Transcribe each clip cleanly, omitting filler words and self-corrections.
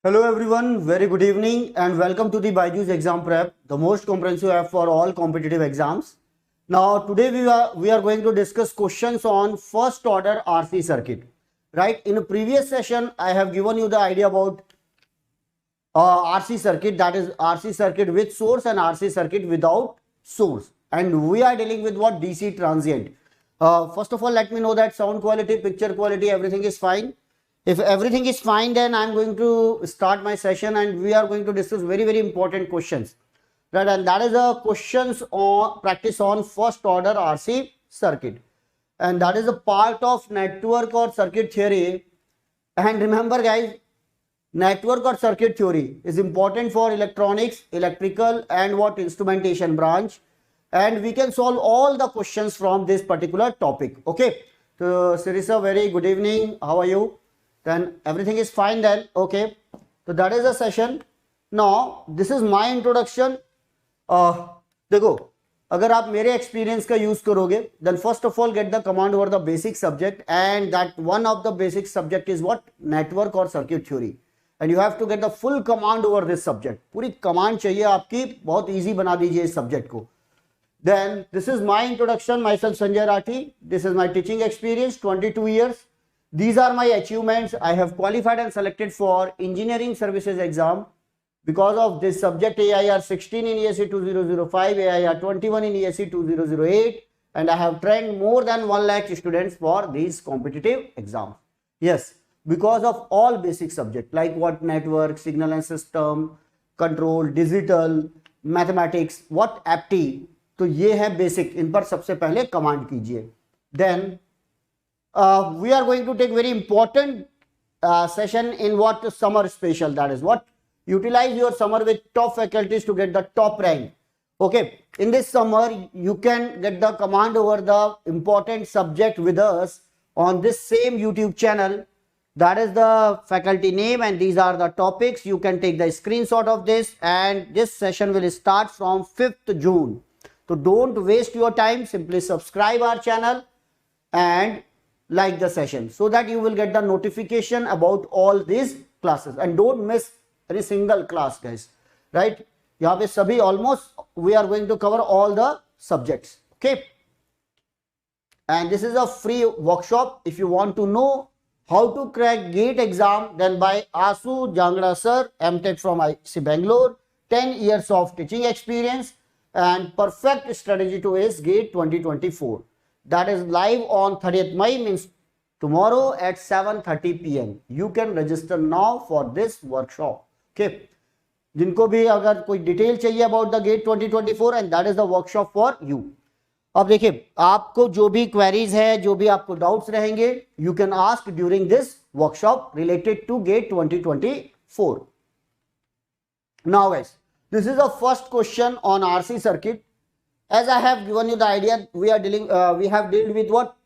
Hello everyone, very good evening and welcome to the BYJU'S exam prep, the most comprehensive app for all competitive exams. Now today we are going to discuss questions on first order RC circuit. Right, in a previous session I have given you the idea about RC circuit, that is RC circuit with source and RC circuit without source, and we are dealing with what? DC transient. First of all, let me know that sound quality, picture quality, everything is fine. If everything is fine, then I'm going to start my session and we are going to discuss very important questions, right? And that is a questions on practice on first order RC circuit, and that is a part of network or circuit theory. And remember guys, network or circuit theory is important for electronics, electrical and what instrumentation branch, and we can solve all the questions from this particular topic. Okay, so Sirisa, very good evening, how are you? Then everything is fine then. Okay, so that is the session. Now this is my introduction. देखो, अगर आप मेरे experience का use करोगे, then first of all get the command over the basic subject, and that one of the basic subject is what? Network or circuit theory, and you have to get the full command over this subject. पूरी command चाहिए आपकी, बहुत easy बना दीजिए इस subject को. Then this is my introduction. Myself Sanjay Rathi. This is my teaching experience, 22 years. These are my achievements. I have qualified and selected for engineering services exam. Because of this subject, AIR 16 in ESE 2005, AIR 21 in ESE 2008, and I have trained more than 1 lakh students for these competitive exams. Yes, because of all basic subjects like what? Network, signal and system, control, digital, mathematics, what? Aptitude. तो ये है basic. इन पर सबसे पहले command कीजिए. Then we are going to take very important session in what? Summer special. That is what? Utilize your summer with top faculties to get the top rank. Okay, in this summer you can get the command over the important subject with us on this same YouTube channel. That is the faculty name and these are the topics. You can take the screenshot of this, and this session will start from 5th June. So don't waste your time, simply subscribe our channel and like the session so that you will get the notification about all these classes, and don't miss any single class guys, right? यहाँ पे सभी almost we are going to cover all the subjects. Okay, and this is a free workshop. If you want to know how to crack GATE exam, then by Asu Jangra sir, MTech from IC Bangalore, 10 years of teaching experience and perfect strategy to ace GATE 2024. That is live on 30th May, means tomorrow at 7:30 PM. You can register now for this workshop. Okay, जिनको भी अगर कोई detail चाहिए about the GATE 2024, and that is the workshop for you. अब देखिए, आपको जो भी क्वेरीज है, जो भी आपको डाउट्स रहेंगे, you can ask during this workshop related to GATE 2024. Now guys, this is the first question on RC circuit. As I have given you the idea, we have dealt with what?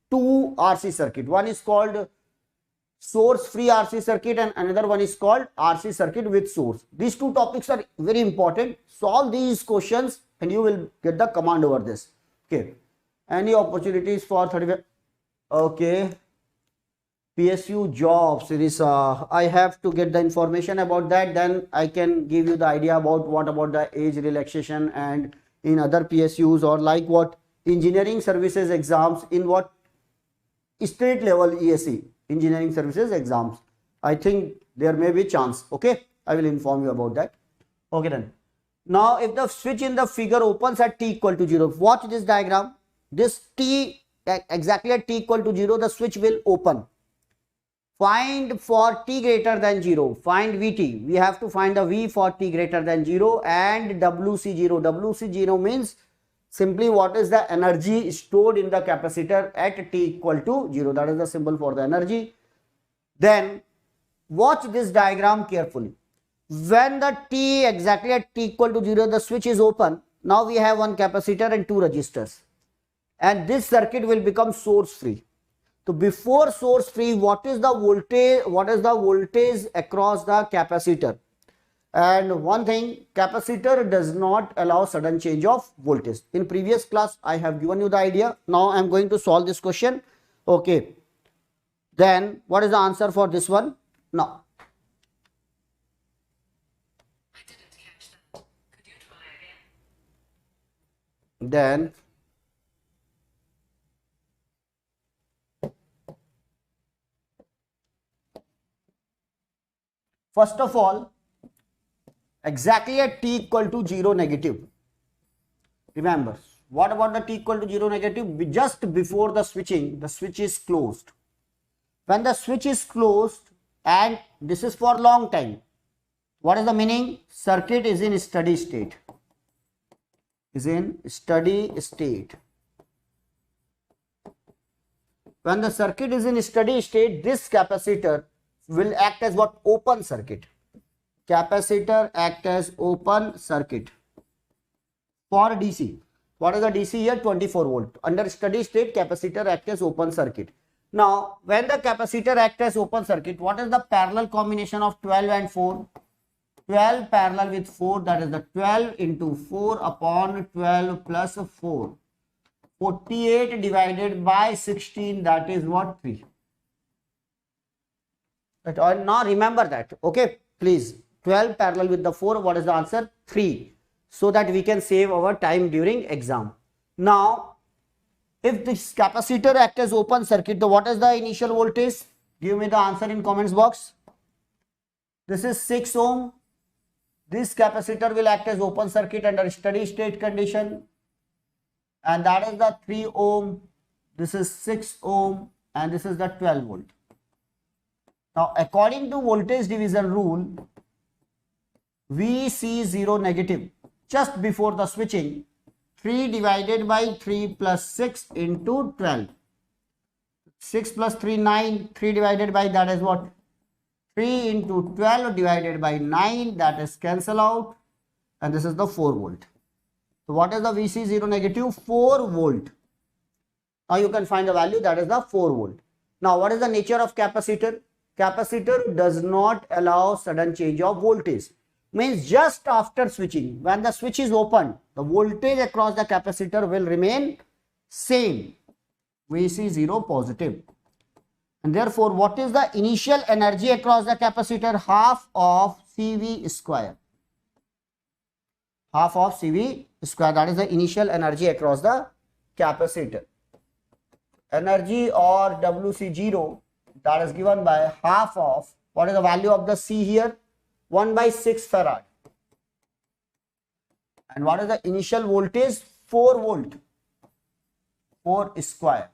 2 RC circuit. One is called source free RC circuit and another one is called RC circuit with source. These 2 topics are very important. Solve these questions and you will get the command over this. Okay. Any opportunities for 35? Okay. PSU jobs, I have to get the information about that, then I can give you the idea about what about the age relaxation and in other PSUs, or like what? Engineering services exams in what? State level ESE engineering services exams. I think there may be chance. Okay, I will inform you about that. Okay then. Now if the switch in the figure opens at t equal to 0, watch this diagram. This t exactly at t equal to 0, the switch will open. Find for t greater than 0, find Vt. We have to find the V for t greater than 0 and WC0. WC0 means simply what is the energy stored in the capacitor at t equal to 0. That is the symbol for the energy. Then watch this diagram carefully. When the t exactly at t equal to 0, the switch is open. Now we have one capacitor and 2 resistors, and this circuit will become source free. So before source free, what is the voltage? What is the voltage across the capacitor? And one thing, capacitor does not allow sudden change of voltage. In previous class, I have given you the idea. Now I am going to solve this question. Okay. Then what is the answer for this one? Now Then first of all, exactly at t equal to 0 negative. Remember, what about the t equal to 0 negative? Just before the switching, the switch is closed. When the switch is closed, and this is for long time, what is the meaning? Circuit is in steady state. Is in steady state. When the circuit is in steady state, this capacitor will act as what? Open circuit. Capacitor act as open circuit for DC. What is the DC here? 24 volt. Under steady state, capacitor act as open circuit. Now, when the capacitor act as open circuit, what is the parallel combination of 12 and 4? 12 parallel with 4, that is the 12 into 4 upon 12 plus 4. 48 divided by 16, that is what? 3. But now remember that, okay, please. 12 parallel with the 4, what is the answer? 3. So that we can save our time during exam. Now, if this capacitor acts as open circuit, then what is the initial voltage? Give me the answer in comments box. This is 6 ohm. This capacitor will act as open circuit under steady state condition. And that is the 3 ohm. This is 6 ohm. And this is the 12 volt. Now, according to voltage division rule, VC0 negative, just before the switching, 3 divided by 3 plus 6 into 12. 6 plus 3, 9. 3 divided by, that is what? 3 into 12 divided by 9, that is cancel out. And this is the 4 volt. So what is the VC0 negative? 4 volt. Now you can find the value, that is the 4 volt. Now what is the nature of capacitor? Capacitor does not allow sudden change of voltage. Means just after switching, when the switch is open, the voltage across the capacitor will remain same. VC0 positive. And therefore, what is the initial energy across the capacitor? Half of CV square. Half of CV square. That is the initial energy across the capacitor. Energy or WC0, that is given by half of, what is the value of the C here? 1 by 6 farad. And what is the initial voltage? 4 volt. 4 square.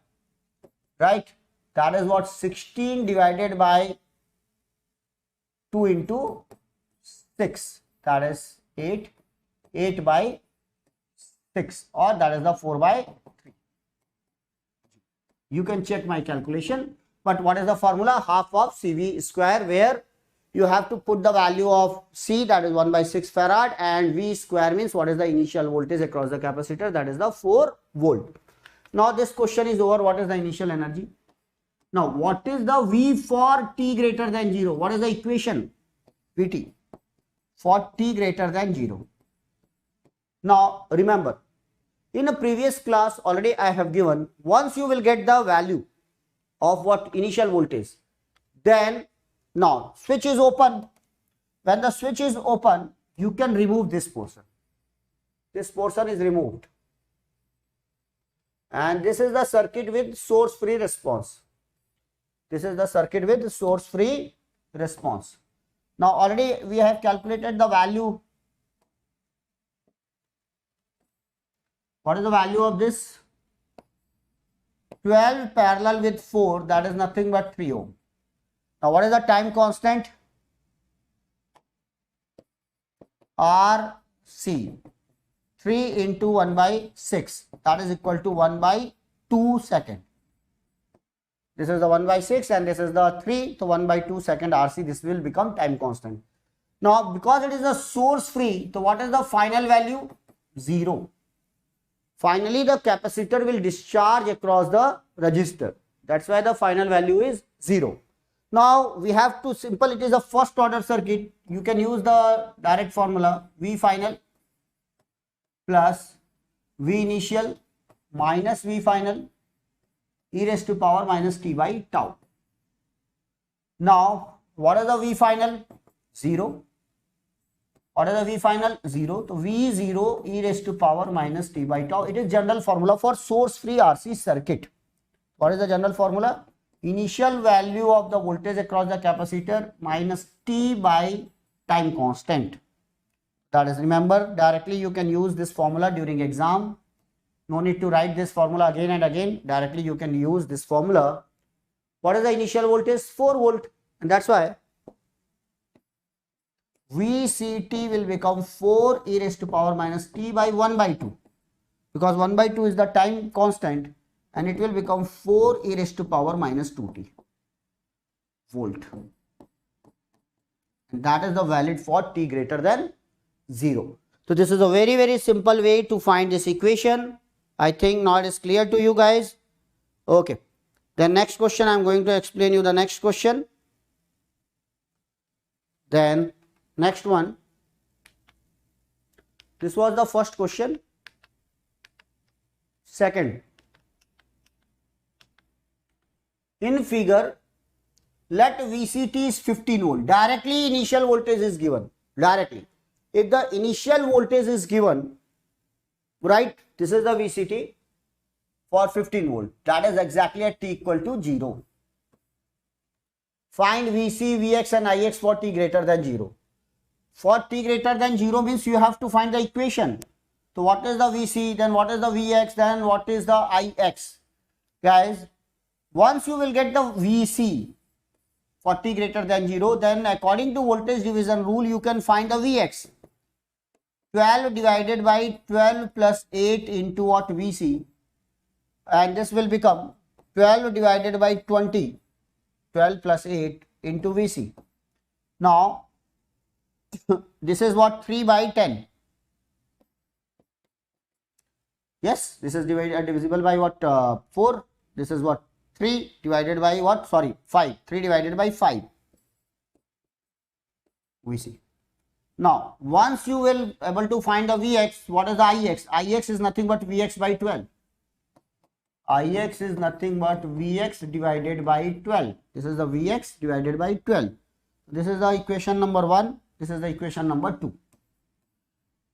Right? That is what? 16 divided by 2 into 6. That is 8. 8 by 6. Or that is the 4 by 3. You can check my calculation. But what is the formula? Half of CV square, where you have to put the value of C, that is 1 by 6 farad, and V square means what is the initial voltage across the capacitor, that is the 4 volt. Now this question is over. What is the initial energy? Now what is the V for t greater than 0? What is the equation? Vt for t greater than 0. Now remember, in a previous class already I have given, once you will get the value of what? Initial voltage, then now switch is open. When the switch is open, you can remove this portion. This portion is removed. And this is the circuit with source free response. This is the circuit with source free response. Now already we have calculated the value. What is the value of this? 12 parallel with 4, that is nothing but 3 ohm. Now what is the time constant? RC. 3 into 1 by 6, that is equal to 1 by 2 second. This is the 1 by 6 and this is the 3, so 1 by 2 second RC, this will become time constant. Now because it is a source free, so what is the final value? 0. Finally the capacitor will discharge across the resistor. That's why the final value is 0. Now we have to simple, it is a first order circuit. You can use the direct formula, V final plus V initial minus V final e raised to power minus t by tau. Now what is the V final? 0. What is the V final? 0. So V0 e raised to power minus t by tau. It is general formula for source free RC circuit. What is the general formula? Initial value of the voltage across the capacitor minus t by time constant. That is, remember, directly you can use this formula during exam. No need to write this formula again and again. Directly you can use this formula. What is the initial voltage? 4 volt. And that's why VCT will become 4 e raised to power minus t by 1 by 2. Because 1 by 2 is the time constant. And it will become 4 e raised to power minus 2t volt. And that is the valid for t greater than 0. So this is a very simple way to find this equation. I think now it is clear to you guys. Okay. The next question, I am going to explain you the next question. Then next one. This was the first question. Second. In figure, let VCT is 15 volt. Directly initial voltage is given. Directly. If the initial voltage is given, right, this is the VCT for 15 volt. That is exactly at t equal to 0. Find VC, Vx and Ix for t greater than 0. For t greater than 0 means you have to find the equation. So what is the VC, then what is the Vx, then what is the Ix? Guys, once you will get the VC for t greater than 0, then according to voltage division rule, you can find the Vx. 12 divided by 12 plus 8 into what? VC. And this will become 12 divided by 20. 12 plus 8 into VC. Now, this is what? 3 by 10. Yes, this is divisible by what? 4. This is what? 3 divided by what? Sorry, 5. 3 divided by 5. VC. Now, once you will able to find the Vx, what is the Ix? Ix is nothing but Vx by 12. Ix is nothing but Vx divided by 12. This is the Vx divided by 12. This is the equation number 1. This is the equation number 2.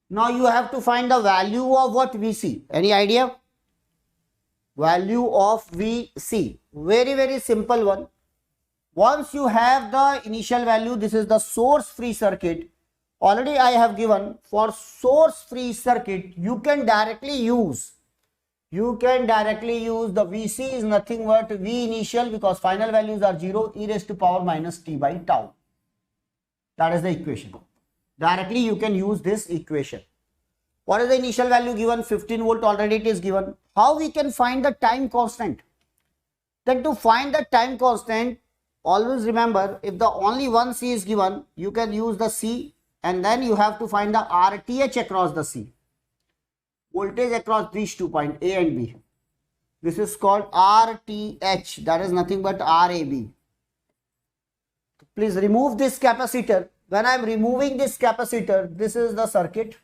Now, you have to find the value of what? Vc. Any idea? Value of Vc. Very simple one. Once you have the initial value, this is the source free circuit. Already I have given for source free circuit, you can directly use the VC is nothing but V initial, because final values are 0, e raised to power minus t by tau. That is the equation. Directly you can use this equation. What is the initial value given? 15 volt, already it is given. How we can find the time constant? Then to find the time constant, always remember, if the only one C is given, you can use the C, and then you have to find the RTH across the C. Voltage across these 2 points A and B. This is called RTH. That is nothing but RAB. Please remove this capacitor. When I am removing this capacitor, this is the circuit.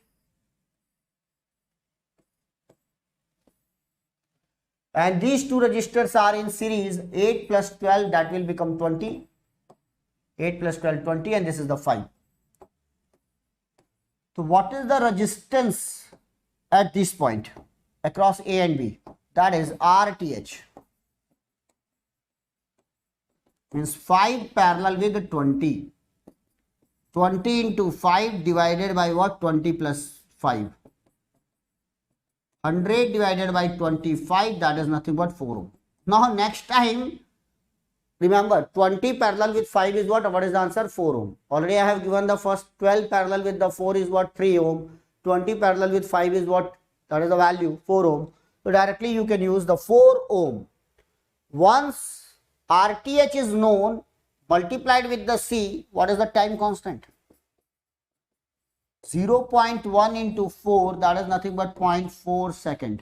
And these two resistors are in series. 8 plus 12, that will become 20. 8 plus 12, 20, and this is the 5. So what is the resistance at this point across A and B? That is RTH. Means 5 parallel with 20. 20 into 5 divided by what? 20 plus 5. 100 divided by 25, that is nothing but 4 ohm. Now next time, remember 20 parallel with 5 is what? What is the answer? 4 ohm. Already I have given the first. 12 parallel with the 4 is what? 3 ohm. 20 parallel with 5 is what? That is the value, 4 ohm. So directly you can use the 4 ohm. Once RTH is known, multiplied with the C, what is the time constant? 0.1 into 4, that is nothing but 0.4 second.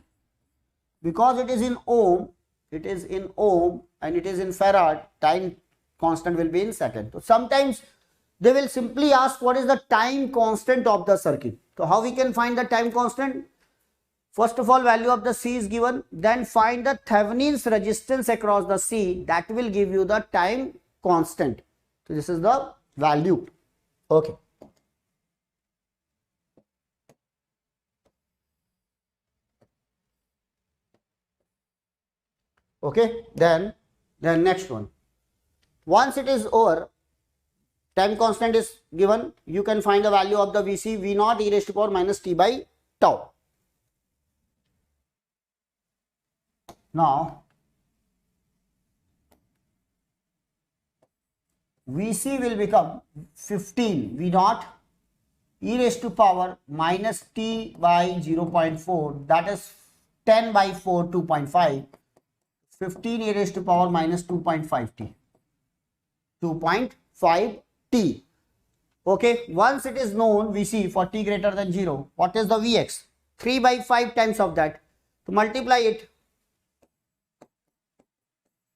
Because it is in ohm, and it is in farad, time constant will be in second. So sometimes they will simply ask what is the time constant of the circuit. So how we can find the time constant? First of all, value of the C is given, then find the Thevenin's resistance across the C, that will give you the time constant. So this is the value. Okay. Okay, then next one. Once it is over, time constant is given, you can find the value of the Vc, V naught e raised to power minus t by tau. Now Vc will become 15 V naught e raised to power minus t by 0.4, that is 10 by 4, 2.5, 15 e raised to power minus 2.5 t, 2.5 t. Okay, once it is known Vc for t greater than 0, what is the Vx? 3 by 5 times of that. To multiply it,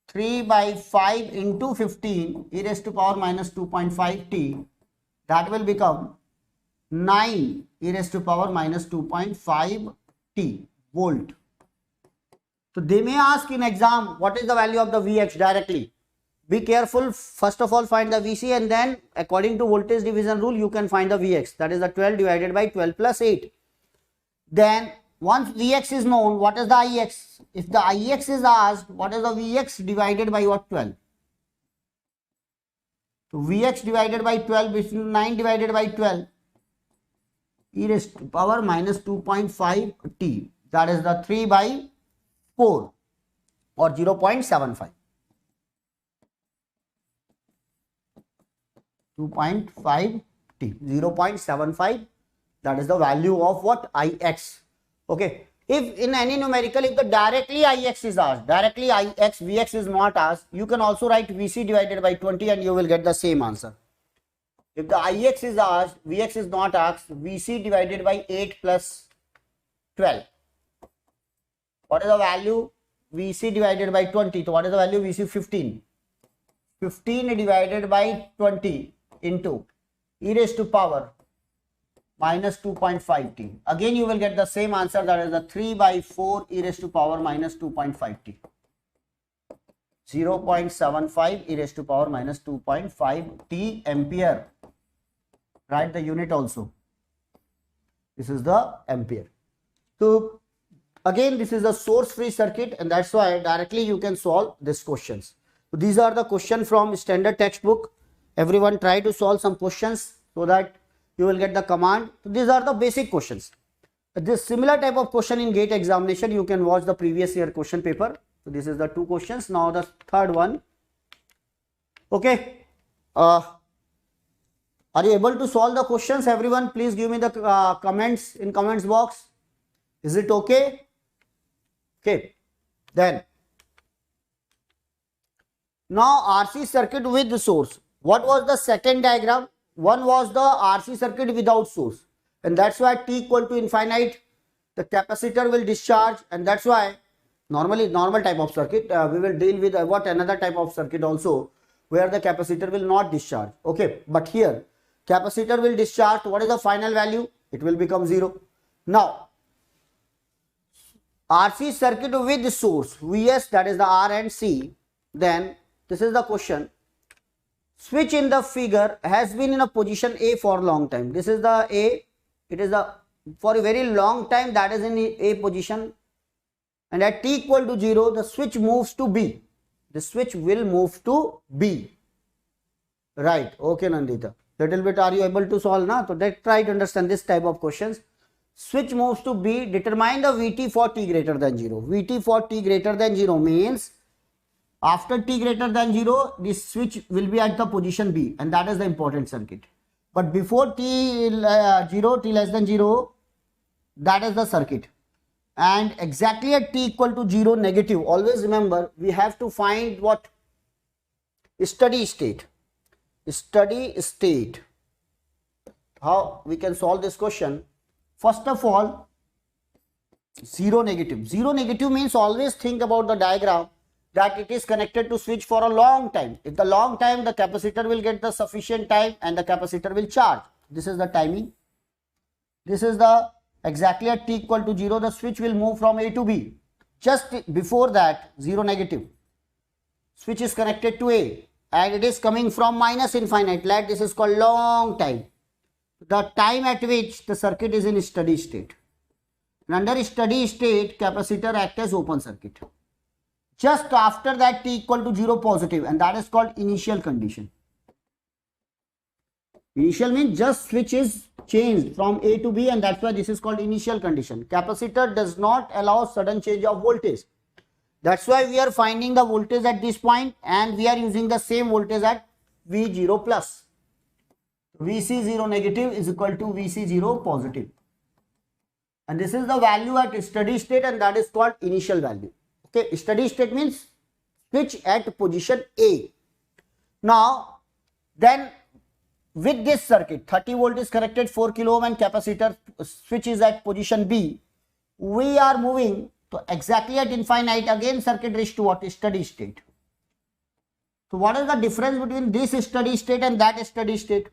3 by 5 into 15 e raised to power minus 2.5 t, that will become 9 e raised to power minus 2.5 t volt. So they may ask in exam what is the value of the Vx directly. Be careful, first of all find the Vc, and then according to voltage division rule you can find the Vx, that is the 12 divided by 12 plus 8. Then once Vx is known, what is the Ix? If the Ix is asked, what is the Vx divided by what? 12. So Vx divided by 12 is 9 divided by 12 e raised to power minus 2.5 t, that is the 3 by 4 or 0.75. 2.5 t, 0.75, that is the value of what? Ix. Okay, if in any numerical, if the directly Ix is asked, directly Ix, Vx is not asked, you can also write Vc divided by 20 and you will get the same answer. If the Ix is asked, Vx is not asked, Vc divided by 8 plus 12. What is the value? Vc divided by 20. So what is the value? Vc 15. 15 divided by 20 into e raised to power minus 2.5 t. Again you will get the same answer, that is the 3 by 4 e raised to power minus 2.5 t. 0.75 e raised to power minus 2.5 t ampere. Write the unit also. This is the ampere. So again this is a source free circuit, and that's why directly you can solve these questions. So these are the questions from standard textbook. Everyone try to solve some questions so that you will get the command. So these are the basic questions. This similar type of question in GATE examination, you can watch the previous year question paper. So this is the two questions. Now the third one. Okay. Are you able to solve the questions? Everyone, please give me the comments in comments box. Is it okay? Okay. Then now RC circuit with the source. What was the second diagram? One was the RC circuit without source, and that's why t equal to infinite, the capacitor will discharge, and that's why normally normal type of circuit, we will deal with what another type of circuit also where the capacitor will not discharge. Okay, but here capacitor will discharge. What is the final value? It will become 0. Now RC circuit with the source Vs, that is the R and C. Then this is the question. Switch in the figure has been in a position A for a long time. This is the A. It is the for a very long time, that is in A position, and at t equal to 0 the switch moves to B. The switch will move to B. Right. Okay, Nandita. Little bit are you able to solve now? So let's try to understand this type of questions. Switch moves to B. Determine the Vt for t greater than 0. Vt for t greater than 0 means after t greater than 0, this switch will be at the position B, and that is the important circuit. But before t 0, t less than 0, that is the circuit. And exactly at t equal to 0 negative, always remember we have to find what? Steady state. Steady state. How we can solve this question? First of all, 0 negative. 0 negative means always think about the diagram that it is connected to switch for a long time. If the long time, the capacitor will get the sufficient time and the capacitor will charge. This is the timing. This is the exactly at t equal to 0, the switch will move from A to B. Just before that, 0 negative. Switch is connected to A and it is coming from minus infinite, like this is called long time. The time at which the circuit is in steady state. And under steady state, capacitor acts as open circuit. just after that t equal to 0 positive, and that is called initial condition. Initial means just switch is changed from A to B, and that's why this is called initial condition. Capacitor does not allow sudden change of voltage. That's why we are finding the voltage at this point and we are using the same voltage at V0 plus. VC0 negative is equal to VC0 positive. And this is the value at steady state, and that is called initial value. Okay, steady state means switch at position A. Now, then with this circuit, 30 volt is connected, 4 kilo ohm and capacitor switch is at position B. We are moving to exactly at infinite, again circuit reached to what? Steady state. So what is the difference between this steady state and that steady state?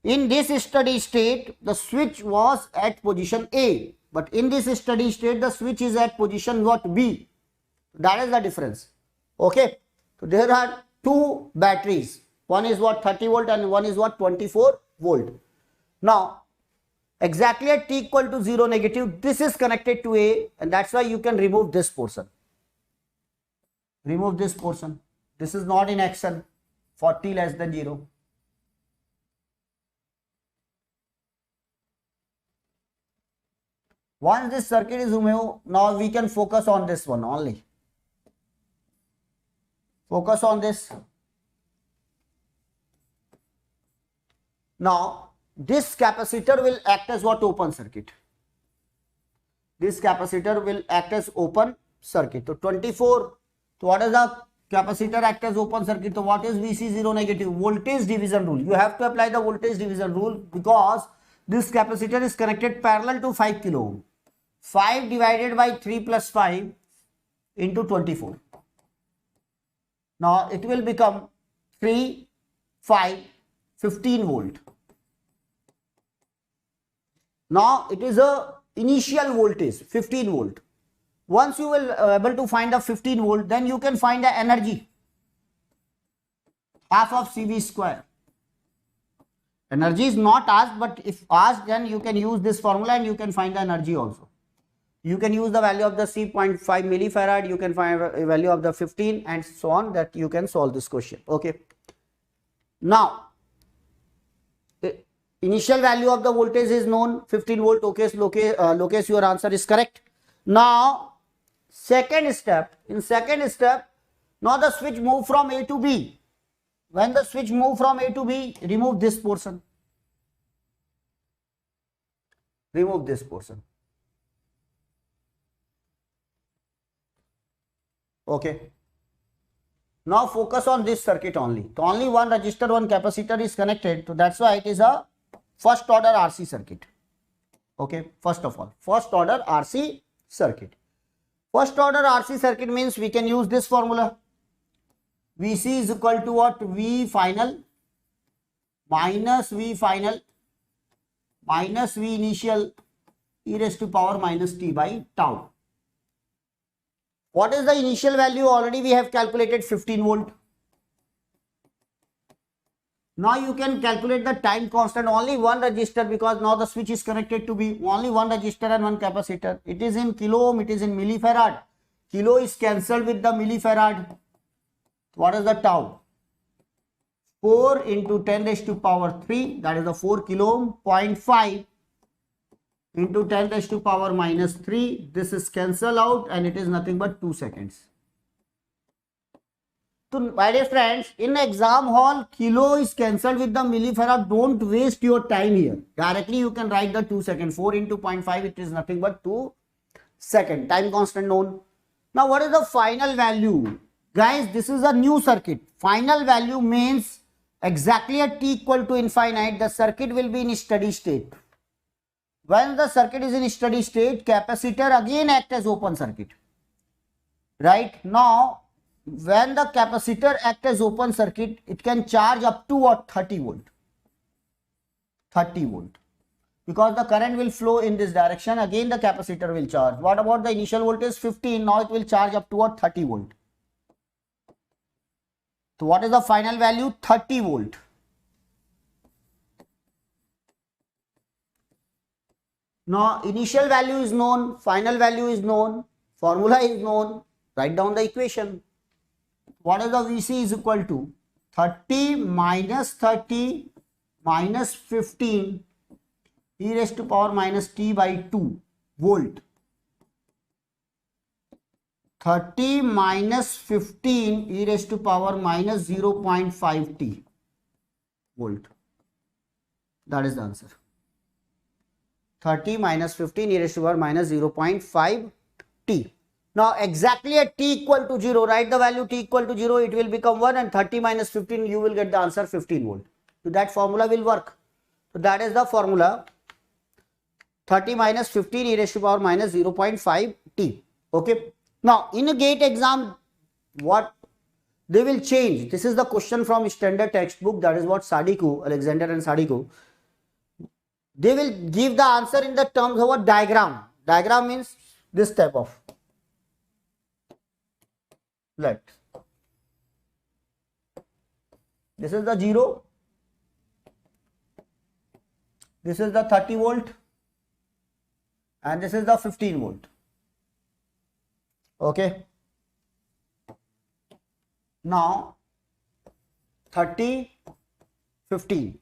In this steady state, the switch was at position A, but in this steady state, the switch is at position what? B. That is the difference. Okay. So there are two batteries. One is what? 30 volt and one is what? 24 volt. Now, exactly at t equal to 0 negative, this is connected to A, and that's why you can remove this portion. Remove this portion. This is not in action for t less than 0. Once this circuit is removed, now we can focus on this one only. Focus on this. Now, this capacitor will act as what? Open circuit. This capacitor will act as open circuit. So 24. So what is the capacitor act as open circuit? So what is VC0 negative? Voltage division rule. You have to apply the voltage division rule because this capacitor is connected parallel to 5 kilo ohm. 5 divided by 3 plus 5 into 24. Now it will become 3, 5, 15 volt. Now it is a initial voltage 15 volt. Once you will able to find the 15 volt, then you can find the energy, half of CV square. Energy is not asked, but if asked, then you can use this formula and you can find the energy also. You can use the value of the C 0.5 millifarad, you can find a value of the 15 and so on, that you can solve this question. Okay. Now, the initial value of the voltage is known, 15 volt. Okay, Lokesh, your answer is correct. Now, second step, in second step, now the switch move from A to B. When the switch move from A to B, remove this portion. Remove this portion. Okay. Now focus on this circuit only. So only one resistor, one capacitor is connected. So that's why it is a first order RC circuit. Okay. First of all, first order RC circuit. First order RC circuit means we can use this formula. VC is equal to what? V final minus V final minus V initial e raised to power minus t by tau. What is the initial value? Already we have calculated 15 volt. Now you can calculate the time constant. Only one resistor, because now the switch is connected to B. Only one resistor and one capacitor. It is in kilo ohm, it is in millifarad. Kilo is cancelled with the millifarad. What is the tau? 4 into 10 raised to power 3, that is the 4 kilo ohm, 0.5 into 10 raised to power minus 3. This is cancelled out and it is nothing but 2 seconds. So my dear friends, in exam hall, kilo is cancelled with the millifarad. Don't waste your time here. Directly you can write the 2 seconds. 4 into 0.5, it is nothing but 2 seconds. Time constant known. Now what is the final value? Guys, this is a new circuit. Final value means exactly at t equal to infinite, the circuit will be in steady state. When the circuit is in steady state, capacitor again act as open circuit. Right? Now, when the capacitor act as open circuit, it can charge up to what? 30 volt. 30 volt. Because the current will flow in this direction, again the capacitor will charge. What about the initial voltage? 15. Now it will charge up to what? 30 volt. So what is the final value? 30 volt. Now initial value is known, final value is known, formula is known, Write down the equation. What is the VC is equal to 30 minus 15 e raised to power minus t by 2 volt. 30 minus 15 e raised to power minus 0.5 t volt. That is the answer. 30 minus 15 e raised to power minus 0.5 t. Now exactly at t equal to 0, write the value t equal to 0, it will become 1, and 30 minus 15 you will get the answer 15 volt. So that formula will work. So that is the formula, 30 minus 15 e raised to power minus 0.5 t. Okay. Now in a GATE exam, what they will change, this is the question from standard textbook, that is what Sadiku, Alexander and Sadiku, they will give the answer in the terms of a diagram. Diagram means this type of, let, this is the 0, this is the 30 volt, and this is the 15 volt. Okay. Now 30, 15.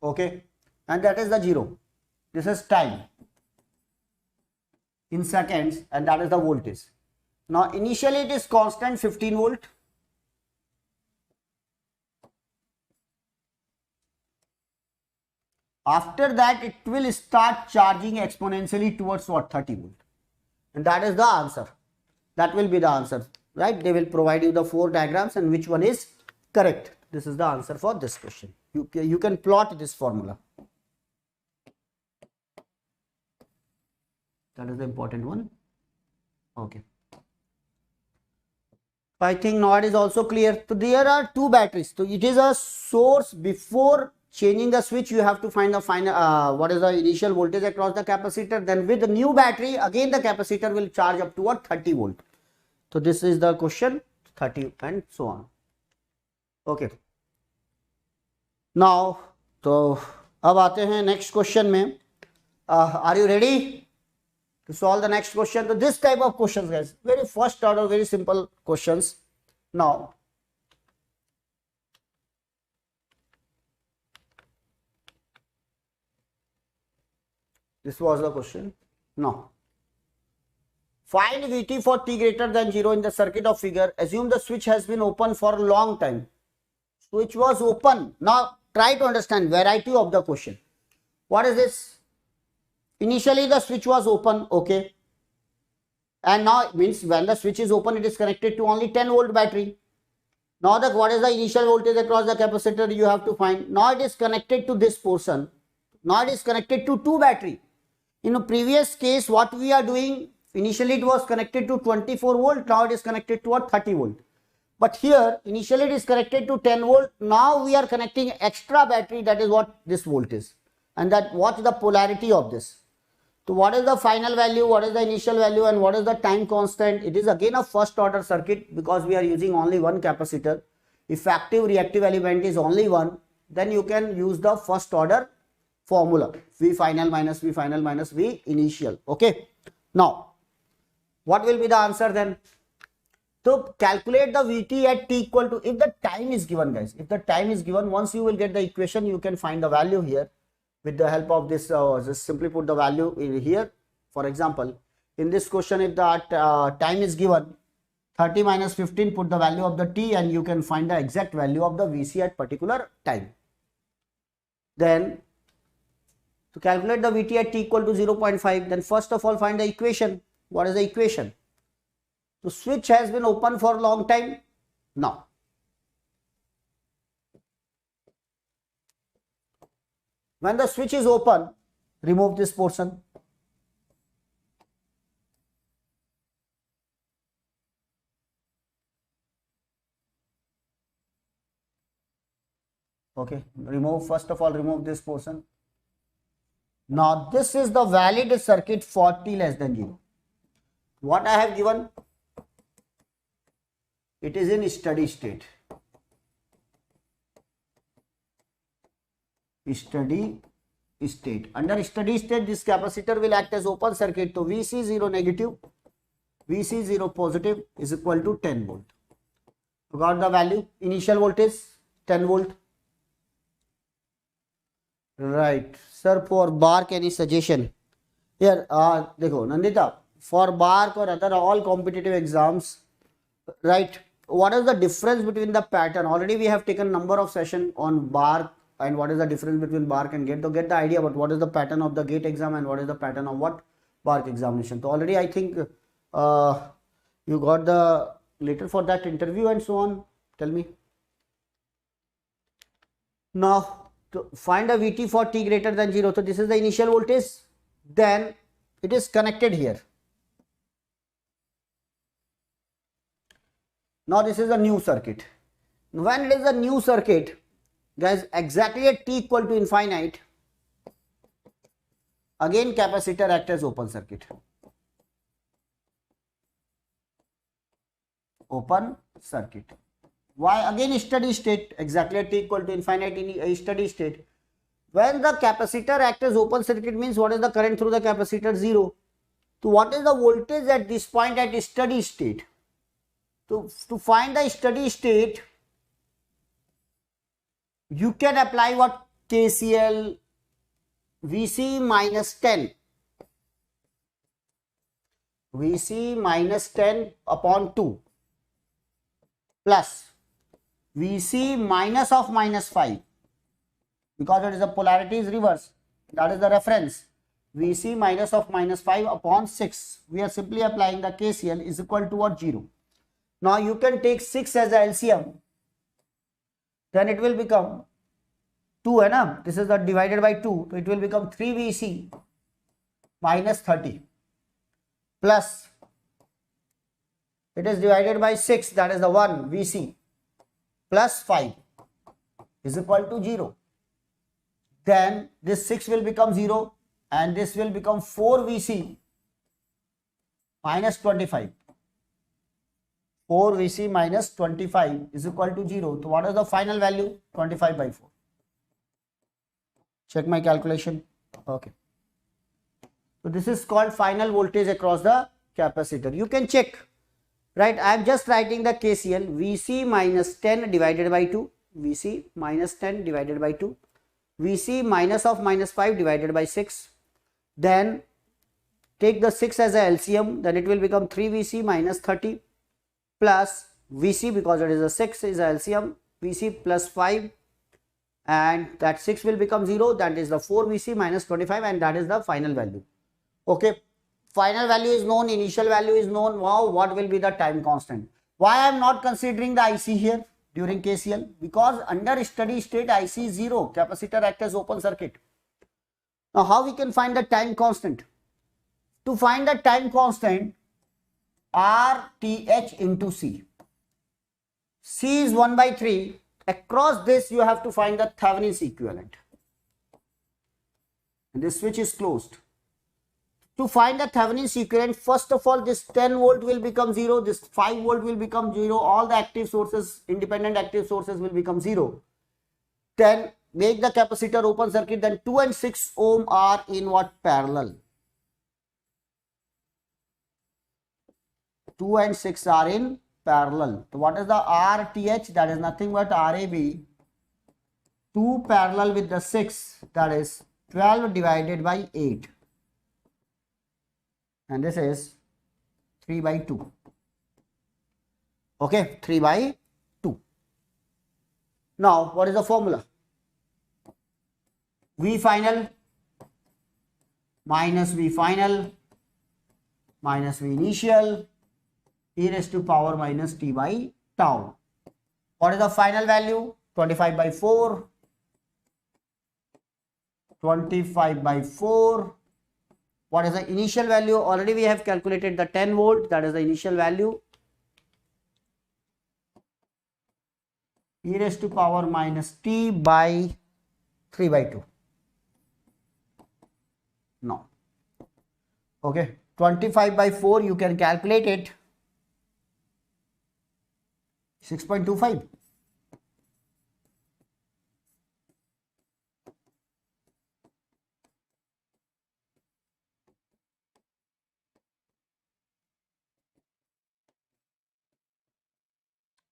Okay. And that is the 0. This is time in seconds, and that is the voltage. Now initially it is constant 15 volt. After that it will start charging exponentially towards what, 30 volt, and that is the answer. That will be the answer, right? They will provide you the 4 diagrams and which one is correct. This is the answer for this question. You can plot this formula. That is the important one. Okay. I think now it is also clear. So there are 2 batteries. So it is a source. Before changing the switch, you have to find the final what is the initial voltage across the capacitor. Then with the new battery, again the capacitor will charge up to what, 30 volt. So this is the question, 30 and so on. Okay. Now तो अब आते हैं next question में. Are you ready to solve the next question? So this type of questions, guys, very first order, very simple questions. Now this was the question. Now find Vt for t greater than 0 in the circuit of figure. Assume the switch has been open for a long time. Switch was open. Now try to understand variety of the question. What is this? Initially the switch was open, okay, and now it means when the switch is open, it is connected to only 10 volt battery. Now that what is the initial voltage across the capacitor you have to find. Now it is connected to this portion. Now it is connected to 2 battery. In a previous case, what we are doing, initially it was connected to 24 volt, now it is connected to what, 30 volt. But here initially it is connected to 10 volt, now we are connecting extra battery, that is what this volt is. And that what is the polarity of this. So what is the final value, what is the initial value, and what is the time constant? It is again a first order circuit because we are using only one capacitor. If active reactive element is only one, then you can use the first order formula, V final minus V initial. Okay. Now what will be the answer then? So calculate the Vt at t equal to, if the time is given, guys, if the time is given, once you will get the equation, you can find the value here with the help of this. Just simply put the value in here. For example, in this question, if the time is given 30 minus 15, put the value of the t and you can find the exact value of the Vc at particular time. Then to calculate the Vt at t equal to 0.5, then first of all find the equation. What is the equation? The switch has been open for a long time. Now when the switch is open, remove this portion. Okay, remove, first of all remove this portion. Now this is the valid circuit for t less than 0. What I have given, it is in steady state. Steady state. Under steady state, this capacitor will act as open circuit. So VC0 negative, VC0 positive is equal to 10 volt. You got the value? Initial voltage 10 volt. Right. Sir, for BARC any suggestion? Here, देखो Nandita, for BARC or other all competitive exams, right? What is the difference between the pattern? Already we have taken number of session on BARC and what is the difference between BARC and GATE. So get the idea about what is the pattern of the GATE exam and what is the pattern of what BARC examination. So already I think you got the letter for that interview and so on. Tell me. Now to find a VT for t greater than 0. So this is the initial voltage. Then it is connected here. Now this is a new circuit. When it is a new circuit, guys, exactly at t equal to infinite, again capacitor acts as open circuit. Open circuit. Why? Again steady state, exactly at t equal to infinite in a steady state. When the capacitor acts as open circuit means what is the current through the capacitor? 0. So what is the voltage at this point at steady state? To find the steady state, you can apply what? KCL, VC minus 10. VC minus 10 upon 2 plus VC minus of minus 5. Because it is a polarity is reverse, that is the reference. VC minus of minus 5 upon 6. We are simply applying the KCL is equal to what? 0. Now you can take 6 as a LCM. Then it will become 2, hai na? This is the divided by 2. So it will become 3 VC minus 30 plus it is divided by 6, that is the 1 VC plus 5 is equal to 0. Then this 6 will become 0 and this will become 4 VC minus 25. 4 VC minus 25 is equal to 0. So what is the final value? 25 by 4. Check my calculation. Okay. So this is called final voltage across the capacitor. You can check. Right. I am just writing the KCL. VC minus 10 divided by 2. VC minus 10 divided by 2. VC minus of minus 5 divided by 6. Then take the 6 as a LCM. Then it will become 3 VC minus 30 plus VC, because it is a 6 is a LCM, VC plus 5, and that 6 will become 0. That is the 4 VC minus 25 and that is the final value. Okay. Final value is known, initial value is known. Wow, what will be the time constant? Why I am not considering the IC here during KCL? Because under steady state IC is 0, capacitor acts as open circuit. Now how we can find the time constant? To find the time constant, RTH into C. C is 1 by 3. Across this you have to find the Thevenin's equivalent. And this switch is closed. To find the Thevenin's equivalent, first of all, this 10 volt will become 0, this 5 volt will become 0, all the active sources, independent active sources will become 0. Then make the capacitor open circuit, then 2 and 6 ohm are in what? Parallel. 2 and 6 are in parallel. So what is the RTH? That is nothing but RAB. 2 parallel with the 6, that is 12 divided by 8. And this is 3 by 2. Okay, 3 by 2. Now, what is the formula? V final minus V final minus V initial e raised to power minus t by tau. What is the final value? 25 by 4. 25 by 4. What is the initial value? Already we have calculated the 10 volt. That is the initial value. E raised to power minus t by 3 by 2. No. Okay. 25 by 4 you can calculate it. 6.25.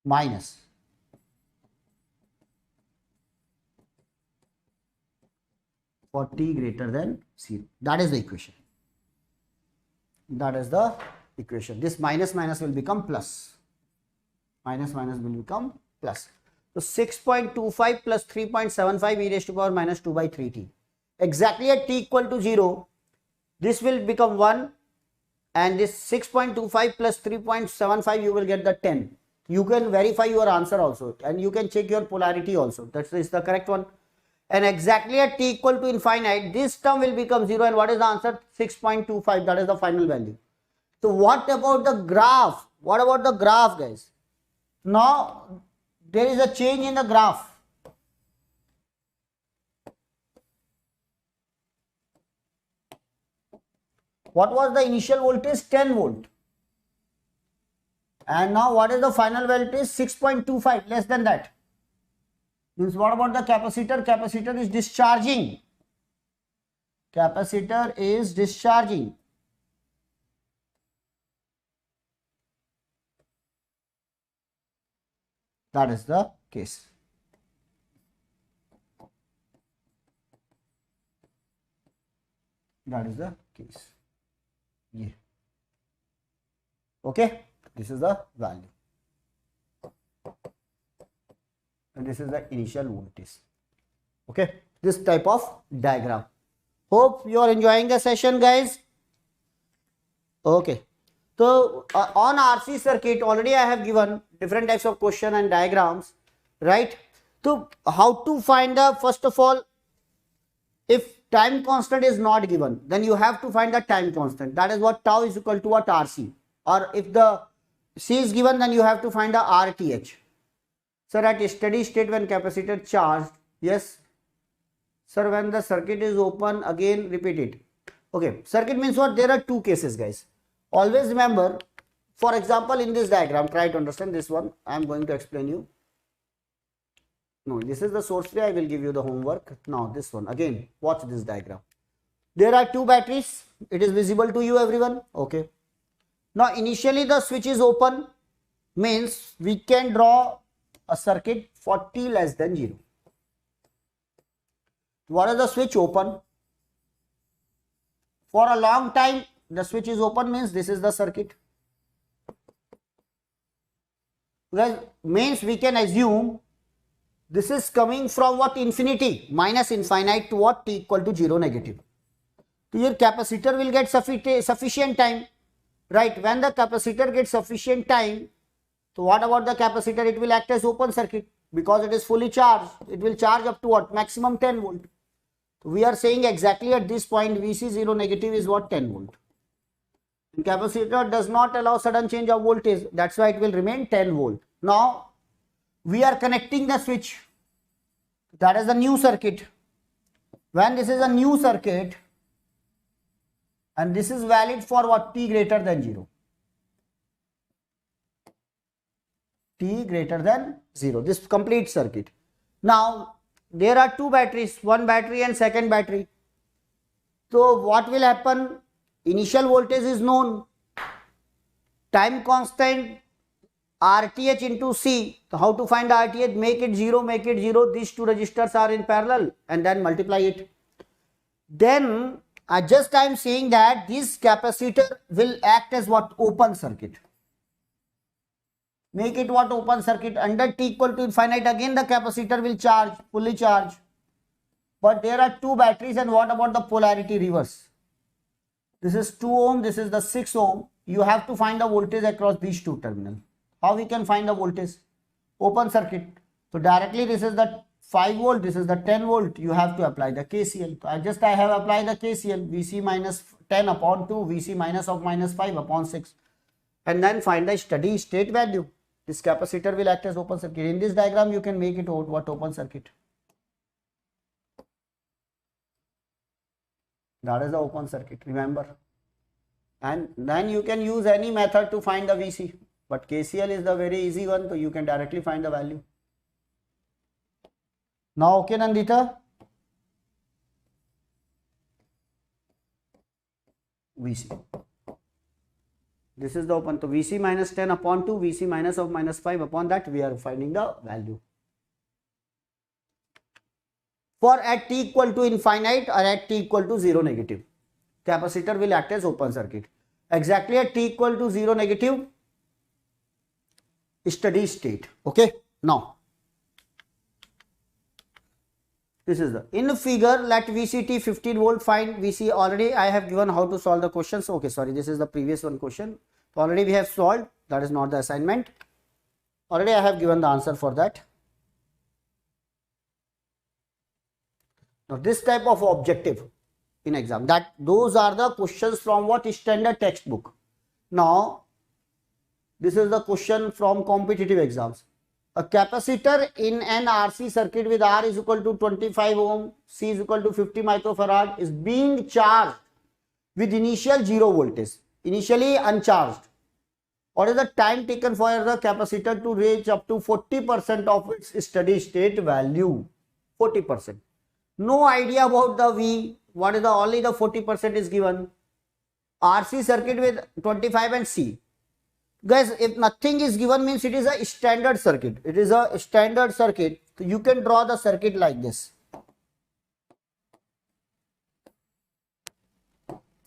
minus for t greater than 0. That is the equation. That is the equation. This minus minus will become plus. Minus minus will become plus. So 6.25 plus 3.75 e raised to power minus 2 by 3t. Exactly at t equal to 0, this will become 1, and this 6.25 plus 3.75 you will get the 10. You can verify your answer also, and you can check your polarity also. That is the correct one. And exactly at t equal to infinite, this term will become 0, and what is the answer? 6.25. That is the final value. So what about the graph? What about the graph, guys? Now there is a change in the graph. What was the initial voltage? 10 volt. And now what is the final voltage? 6.25, less than that. Means what about the capacitor? Capacitor is discharging. Capacitor is discharging. That is the case. That is the case. Yeah. Okay. This is the value. And this is the initial voltage. Okay. This type of diagram. Hope you are enjoying the session, guys. Okay. So on RC circuit already I have given different types of question and diagrams, right? So how to find the, first of all, if time constant is not given, then you have to find the time constant. That is what tau is equal to what? RC. Or if the C is given, then you have to find the RTH. Sir, at steady state when capacitor charged, yes. Sir, when the circuit is open, again repeat it. Okay, circuit means what? There are two cases, guys. Always remember, for example, in this diagram, try to understand this one. I am going to explain you. No, this is the source free. I will give you the homework. Now this one, again, watch this diagram. There are two batteries. It is visible to you, everyone. Okay. Now initially the switch is open, means we can draw a circuit for t less than 0. What is the switch open? For a long time the switch is open, means this is the circuit. Well, means we can assume this is coming from what? Infinity, minus infinite to what? T equal to 0 negative. So your capacitor will get sufficient time, right? When the capacitor gets sufficient time, so what about the capacitor? It will act as open circuit because it is fully charged. It will charge up to what? Maximum 10 volt. So we are saying exactly at this point VC 0 negative is what? 10 volt. And capacitor does not allow sudden change of voltage. That's why it will remain 10 volt. Now we are connecting the switch. That is the new circuit. When this is a new circuit, and this is valid for what? T greater than 0. T greater than 0. This complete circuit. Now there are two batteries, one battery and second battery. So what will happen? Initial voltage is known. Time constant RTH into C. So how to find RTH? Make it 0, make it 0. These two resistors are in parallel and then multiply it. Then I am saying that this capacitor will act as what? Open circuit. Make it what? Open circuit. Under t equal to infinite, again the capacitor will charge, fully charge. But there are two batteries, and what about the polarity reverse? This is 2 ohm, this is the 6 ohm. You have to find the voltage across these two terminals. How we can find the voltage? Open circuit. So directly this is the 5 volt, this is the 10 volt. You have to apply the KCL. So I have applied the KCL. VC minus 10 upon 2, VC minus of minus 5 upon 6. And then find the steady state value. This capacitor will act as open circuit. In this diagram you can make it what? Open circuit. That is the open circuit, remember. And then you can use any method to find the VC. But KCL is the very easy one, so you can directly find the value. Now, okay, Nandita? VC. This is the open. So Vc minus 10 upon 2, Vc minus of minus 5 upon that, we are finding the value. For at t equal to infinite or at t equal to 0 negative, capacitor will act as open circuit. Exactly at t equal to 0 negative, steady state. Okay. Now, this is the, in figure, let VCT 15 volt, find VC. Already I have given how to solve the questions. Okay, sorry, this is the previous one question. Already we have solved, that is not the assignment. Already I have given the answer for that. Now this type of objective in exam, that those are the questions from what standard textbook. Now this is the question from competitive exams. A capacitor in an RC circuit with R is equal to 25 ohm, C is equal to 50 microfarad is being charged with initial 0 voltage, initially uncharged. What is the time taken for the capacitor to reach up to 40% of its steady state value? 40%. No idea about the V. What is the only the 40% is given. RC circuit with 25 and C. Guys, if nothing is given means it is a standard circuit. It is a standard circuit. So you can draw the circuit like this.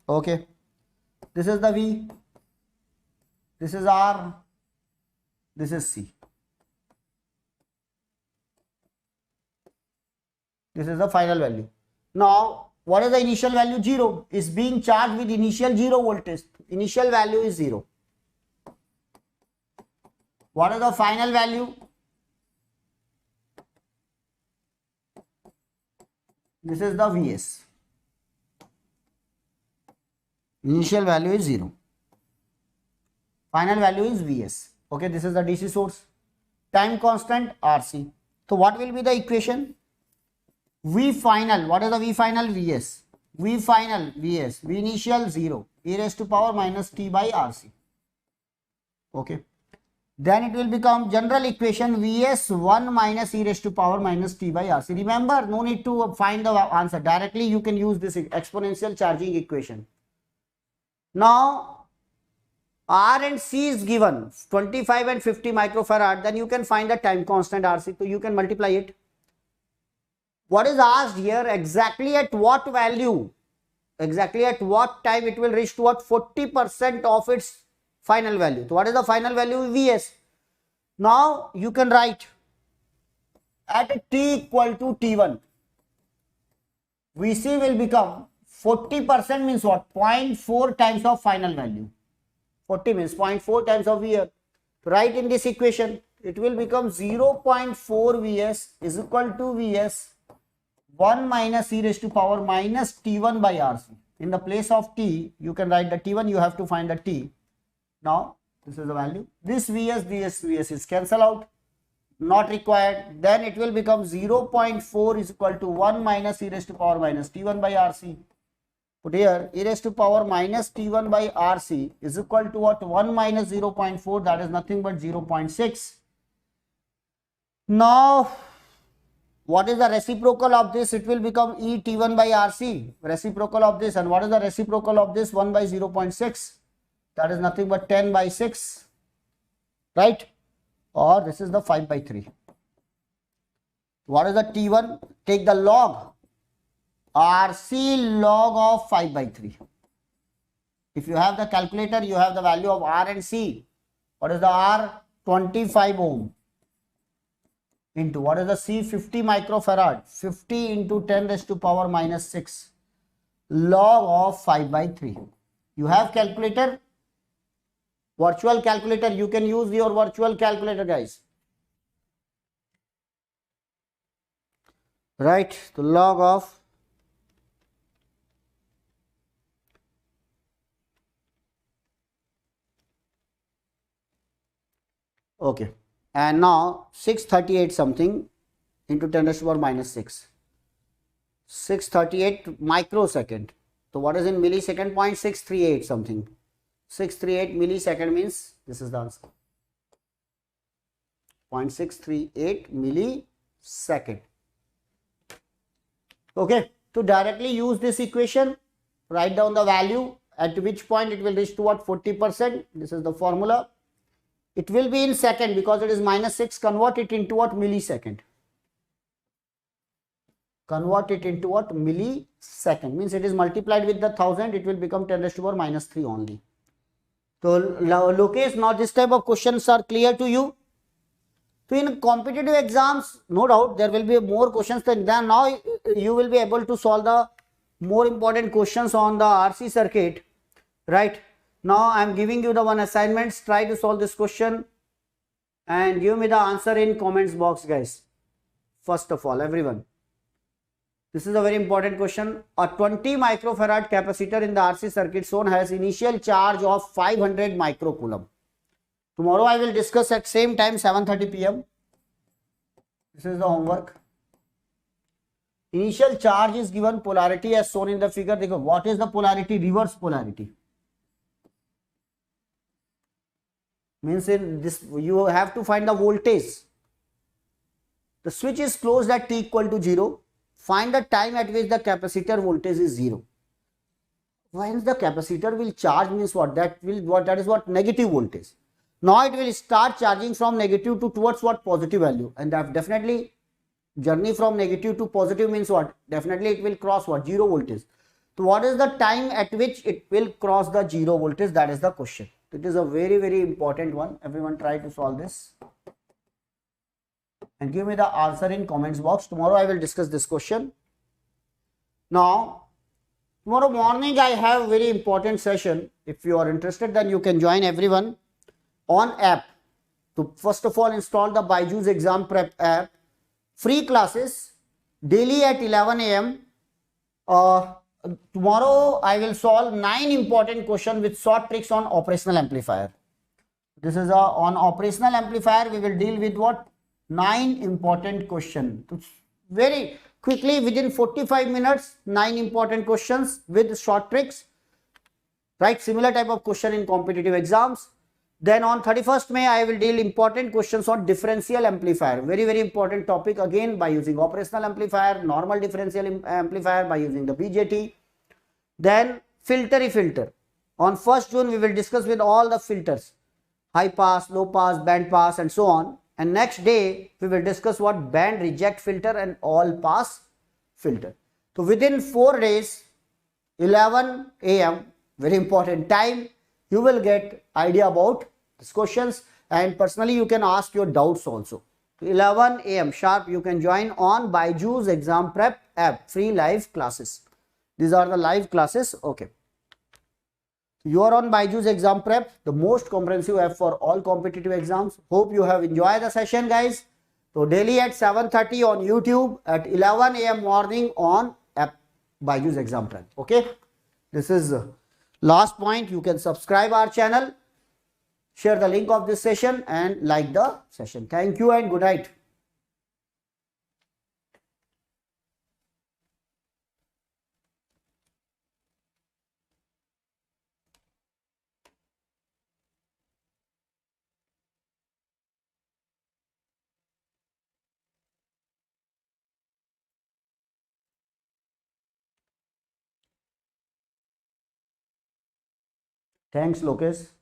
Okay. This is the V. This is R. This is C. This is the final value. Now, what is the initial value? 0. Is being charged with initial 0 voltage. Initial value is 0. What is the final value? This is the Vs. Initial value is 0. Final value is Vs. Okay, this is the DC source. Time constant RC. So what will be the equation? V final. What is the V final? Vs. V final Vs. V initial 0. E raised to power minus t by RC. Okay. Then it will become general equation Vs 1 minus e raised to power minus t by RC. Remember, no need to find the answer. Directly you can use this exponential charging equation. Now, R and C is given 25 and 50 microfarad. Then you can find the time constant RC. So you can multiply it. What is asked here? Exactly at what value? Exactly at what time it will reach to what? 40% of its final value. So what is the final value? Vs. Now you can write at t equal to t1, Vc will become 40% means what? 0.4 times of final value. 40 means 0.4 times of Vs. Write in this equation, it will become 0.4 Vs is equal to Vs 1 minus e raised to power minus t1 by RC. In the place of t, you can write the t1, you have to find the t. Now, this is the value. This Vs is cancel out. Not required. Then it will become 0.4 is equal to 1 minus e raised to power minus t1 by RC. Put here, e raised to power minus t1 by RC is equal to what? 1 minus 0.4, that is nothing but 0.6. Now, what is the reciprocal of this? It will become e t1 by RC. Reciprocal of this. And what is the reciprocal of this? 1 by 0.6. That is nothing but 10 by 6, right? Or this is the 5 by 3. What is the T1? Take the log. RC log of 5 by 3. If you have the calculator, you have the value of R and C. What is the R? 25 ohm. Into what is the C? 50 microfarad. 50 into 10 raised to power minus 6. Log of 5 by 3. You have calculator? Virtual calculator, you can use your virtual calculator, guys. Right, the log of okay, and now 638 something into 10 raised to power minus 6. 638 microsecond. So what is in millisecond? 0.638 something. 638 millisecond means this is the answer. 0.638 millisecond. Okay, to directly use this equation, write down the value at which point it will reach to what? 40%. This is the formula. It will be in second because it is -6. Convert it into what? Millisecond. Convert it into what? Millisecond. Means it is multiplied with the 1000. It will become 10 raised to power -3 only. So Lokesh, now this type of questions are clear to you. So in competitive exams, no doubt there will be more questions than then. Now you will be able to solve the more important questions on the RC circuit, right? Now I am giving you the one assignments. Try to solve this question and give me the answer in comments box, guys. First of all, everyone, this is a very important question. A 20 microfarad capacitor in the RC circuit shown has initial charge of 500 microcoulomb. Tomorrow I will discuss at same time 7:30 p.m. This is the homework. Initial charge is given, polarity as shown in the figure. What is the polarity? Reverse polarity. Means in this you have to find the voltage. The switch is closed at t equal to 0. Find the time at which the capacitor voltage is 0. When the capacitor will charge means what? That is what? Negative voltage. Now it will start charging from negative to towards what? Positive value. And that definitely journey from negative to positive means what? Definitely it will cross what? 0 voltage. So what is the time at which it will cross the 0 voltage? That is the question. It is a very, very important one. Everyone try to solve this. And give me the answer in comments box. Tomorrow I will discuss this question. Now, tomorrow morning I have very important session. If you are interested, then you can join everyone on app. To first of all install the BYJU'S exam prep app. Free classes daily at 11 a.m. Tomorrow I will solve 9 important questions with short tricks on operational amplifier. This is on operational amplifier. We will deal with what? 9 important questions. Very quickly within 45 minutes, 9 important questions with short tricks. Right? Similar type of question in competitive exams. Then on 31st May, I will deal important questions on differential amplifier. Very, very important topic again by using operational amplifier, normal differential amplifier by using the BJT. Then filter. On 1st June, we will discuss with all the filters. High pass, low pass, band pass and so on. And next day, we will discuss what? Band reject filter and all pass filter. So within 4 days, 11 a.m., very important time, you will get idea about these questions, and personally you can ask your doubts also. 11 a.m. sharp you can join on BYJU'S exam prep app, free live classes. These are the live classes. Okay. You are on BYJU'S exam prep, the most comprehensive app for all competitive exams. Hope you have enjoyed the session, guys. So daily at 7:30 on YouTube, at 11 a.m. morning on app BYJU'S exam prep. Okay. This is last point. You can subscribe our channel, share the link of this session and like the session. Thank you and good night. Thanks, Lokesh.